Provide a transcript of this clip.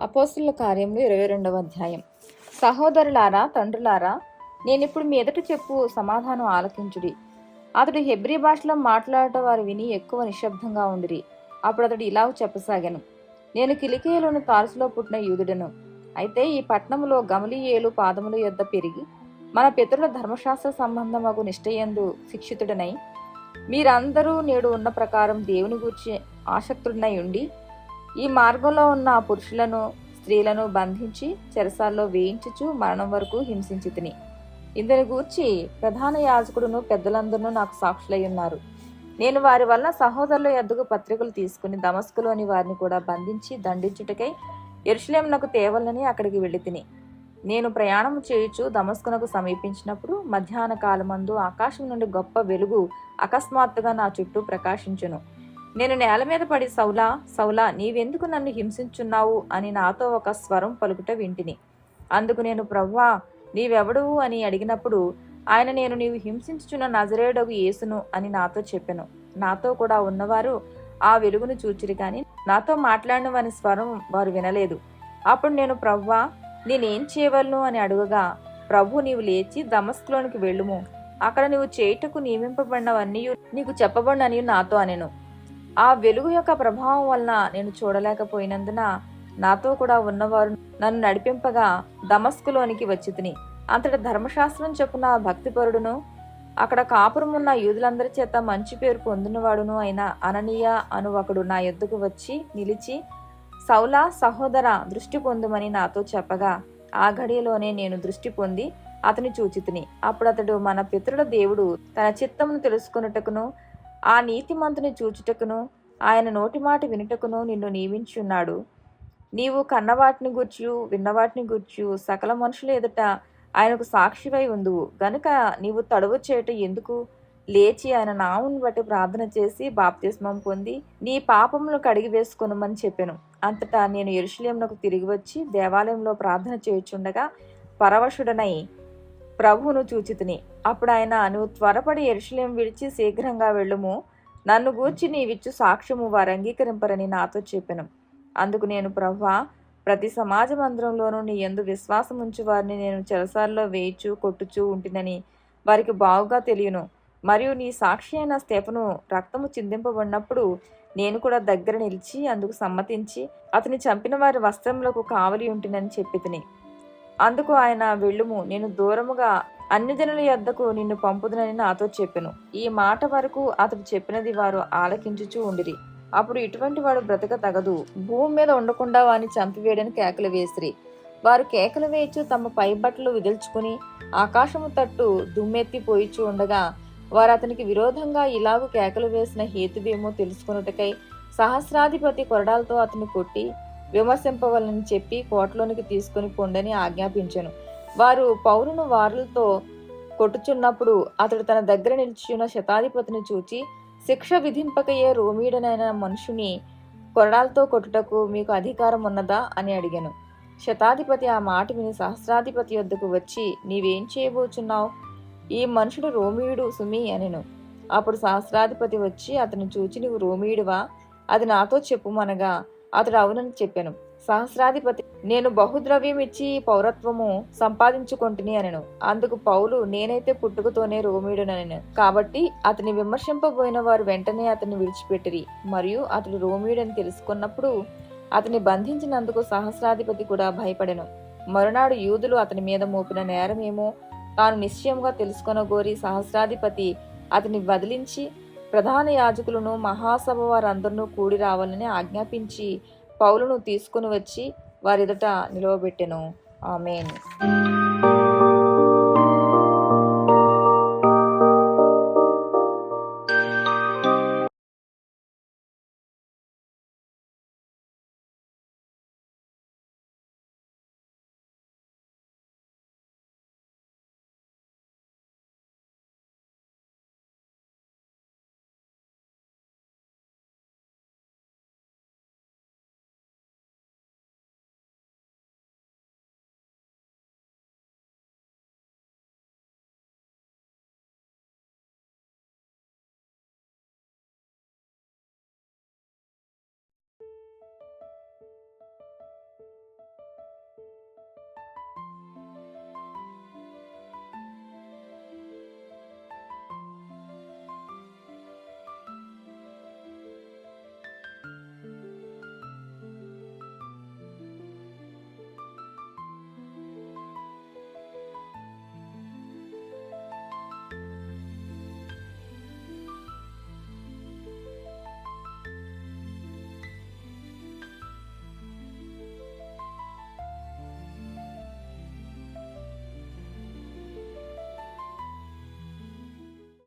అపోస్తలుల కార్యములు 22వ అధ్యాయం. సహోదరులారా, తండ్రులారా, నేనిప్పుడు మీ ఎదుట చెప్పు సమాధానం ఆలకించుడి. అతడు హెబ్రీ భాషలో మాట్లాడటం వారు విని ఎక్కువ నిశ్శబ్దంగా ఉండిరి. అప్పుడు అతడు ఇలా చెప్పసాగాను: నేను కిలికియలోని తార్సులో పుట్టిన యూదుడను. అయితే ఈ పట్టణములో గమలీయేలు పాదముల యొద్ద పెరిగి మన పితరుల ధర్మశాస్త్ర సంబంధమగు నిష్ఠయందు శిక్షితుడనై, మీరందరూ నేడు ఉన్న ప్రకారం దేవుని గూర్చి ఆసక్తుడనై ఉండి ఈ మార్గంలో ఉన్న పురుషులను స్త్రీలను బంధించి చెరసాల్లో వేయించుచు మరణం వరకు హింసించితిని. ఇందుని గూర్చి ప్రధాన యాజకుడును పెద్దలందరూ నాకు సాక్షులై ఉన్నారు. నేను వారి వల్ల సహోదరుల యొద్దకు పత్రికలు తీసుకుని దమస్కులోని వారిని కూడా బంధించి దండించుటకై యెరూషలేమునకు తేవలనని అక్కడికి వెళ్ళితిని. నేను ప్రయాణము చేయుచు దమస్కునకు సమీపించినప్పుడు మధ్యాహ్న కాలమందు ఆకాశం నుండి గొప్ప వెలుగు అకస్మాత్తుగా నా చుట్టూ ప్రకాశించును. నేను నేల మీద పడి, సౌలా సౌలా, నీవెందుకు నన్ను హింసించున్నావు అని నాతో ఒక స్వరం పలుకుట వింటిని. అందుకు నేను, ప్రభువా, నీవెవడువు అని అడిగినప్పుడు ఆయన, నేను నీవు హింసించుచున్న నజరేయుడగు యేసును అని నాతో చెప్పెను. నాతో కూడా ఉన్నవారు ఆ వెలుగును చూచిరి, కానీ నాతో మాట్లాడిన వాని స్వరం వారు వినలేదు. అప్పుడు నేను, ప్రభువా, నేనేం చేయవలను అని అడుగగా, ప్రభు, నీవు లేచి దమస్కులోనికి వెళ్ళుము, అక్కడ నీవు చేయుటకు నియమింపబడినవన్నీ నీకు చెప్పబడినని నాతో అనెను. ఆ వెలుగు యొక్క ప్రభావం వలన నేను చూడలేకపోయినందున నాతో కూడా ఉన్నవారు నన్ను నడిపింపగా దమస్కులోనికి వచ్చితిని. అంతటా ధర్మశాస్త్రం చొప్పున భక్తిపరుడును అక్కడ కాపురమున్న యూదులందరి చేత మంచి పేరు పొందినవాడును అయిన అననీయ అను ఒకడు నా యొద్దకు వచ్చి నిలిచి, సౌలా సహోదర, దృష్టి పొందుమని నాతో చెప్పగా ఆ ఘడియలోనే నేను దృష్టి పొంది అతని చూచితిని. అప్పుడు అతడు, మన పితరుల దేవుడు తన చిత్తమును తెలుసుకొనుటకును ఆ నీతిమంతుని చూచుటకును ఆయన నోటి మాట వినుటకును నిన్ను నియమించున్నాడు. నీవు కన్నవాటిని గూర్చియు విన్నవాటిని గూర్చియు సకల మనుషుల ఎదుట ఆయనకు సాక్షివై ఉందువు గనుక నీవు తడవు చేయట ఎందుకు? లేచి ఆయన నామును బట్టి ప్రార్థన చేసి బాప్తిస్మం పొంది నీ పాపములను కడిగి వేసుకొనుమని చెప్పెను. అంతటా నేను యెరూషలేమునకు తిరిగి వచ్చి దేవాలయంలో ప్రార్థన చేయుచుండగా పరవశుడనై ప్రభువును చూచితిని. అప్పుడు ఆయన, నువ్వు త్వరపడి యెరూషలేము విడిచి శీఘ్రంగా వెళ్ళుము, నన్ను గూర్చి నీవిచ్చు సాక్ష్యము వారు అంగీకరింపరని నాతో చెప్పెను. అందుకు నేను, ప్రభువా, ప్రతి సమాజ మందిరంలోనూ నీ యందు విశ్వాసం ఉంచు వారిని నేను చెరసాల్లో వేయిచు కొట్టుచూ ఉంటినని వారికి బాగుగా తెలియను. మరియు నీ సాక్షి అయిన స్తెఫను రక్తము చిందింపబడినప్పుడు నేను కూడా దగ్గర నిలిచి అందుకు సమ్మతించి అతని చంపిన వారి వస్త్రములకు కావలి ఉంటినని చెప్పితిని. అందుకు ఆయన, వెళ్ళుము, నేను దూరముగా అన్యజనుల యొద్దకు నిన్ను పంపుదునని నాతో చెప్పెను. ఈ మాట వరకు అతడు చెప్పినది వారు ఆలకించుచూ ఉండిరి. అప్పుడు, ఇటువంటి వాడు బ్రతక తగదు, భూమి మీద ఉండకుండా వాని చంపివేయడని కేకలు వేసిరి. వారు కేకలు వేయచు తమ పైబట్టలు విదిల్చుకుని ఆకాశము తట్టు దుమ్మెత్తి పోయిచూ ఉండగా వారు అతనికి విరోధంగా ఇలాగు కేకలు వేసిన హేతువేమో తెలుసుకొనుటకై సహస్రాధిపతి కొరడాలతో అతన్ని కొట్టి విమర్శింపవలని చెప్పి కోటలోనికి తీసుకుని పొండని ఆజ్ఞాపించెను. వారు పౌలును వారులతో కొట్టుచున్నప్పుడు అతడు తన దగ్గర నిలిచియున్న శతాధిపతిని చూచి, శిక్ష విధింపకయే రోమీయుడనైన మనుషుని కొరడాలతో కొట్టుటకు మీకు అధికారం ఉన్నదా అని అడిగాను. శతాధిపతి ఆ మాట విని సహస్రాధిపతి యొద్దకు వచ్చి, నీవేం చేయబోచున్నావు? ఈ మనుషుడు రోమీయుడు సుమి అనెను. అప్పుడు సహస్రాధిపతి వచ్చి అతను చూచి, నువ్వు రోమీయుడివా? అది నాతో చెప్పుమనగా అతడు అవునని చెప్పాను. సహస్రాధిపతి, నేను బహుద్రవ్యం ఇచ్చి పౌరత్వము సంపాదించుకొంటిని అనెను. అందుకు పౌలు, నేనైతే పుట్టుకతోనే రోమీయుడనెను. కాబట్టి అతని విమర్శింపబోయిన వారు వెంటనే అతన్ని విడిచిపెట్టిరి. మరియు అతడు రోమీయుడని తెలుసుకున్నప్పుడు అతన్ని బంధించినందుకు సహస్రాధిపతి కూడా భయపడెను. మరునాడు యూదులు అతని మీద మోపిన నేరమేమో తాను నిశ్చయముగా తెలుసుకొనగోరి సహస్రాధిపతి అతని వదిలించి ప్రధాన యాజకులను మహాసభ వారందరినూ కూడి రావాలని ఆజ్ఞాపించి పౌలును తీసుకుని వచ్చి వారిదట నిలవబెట్టెను. ఆమేన్.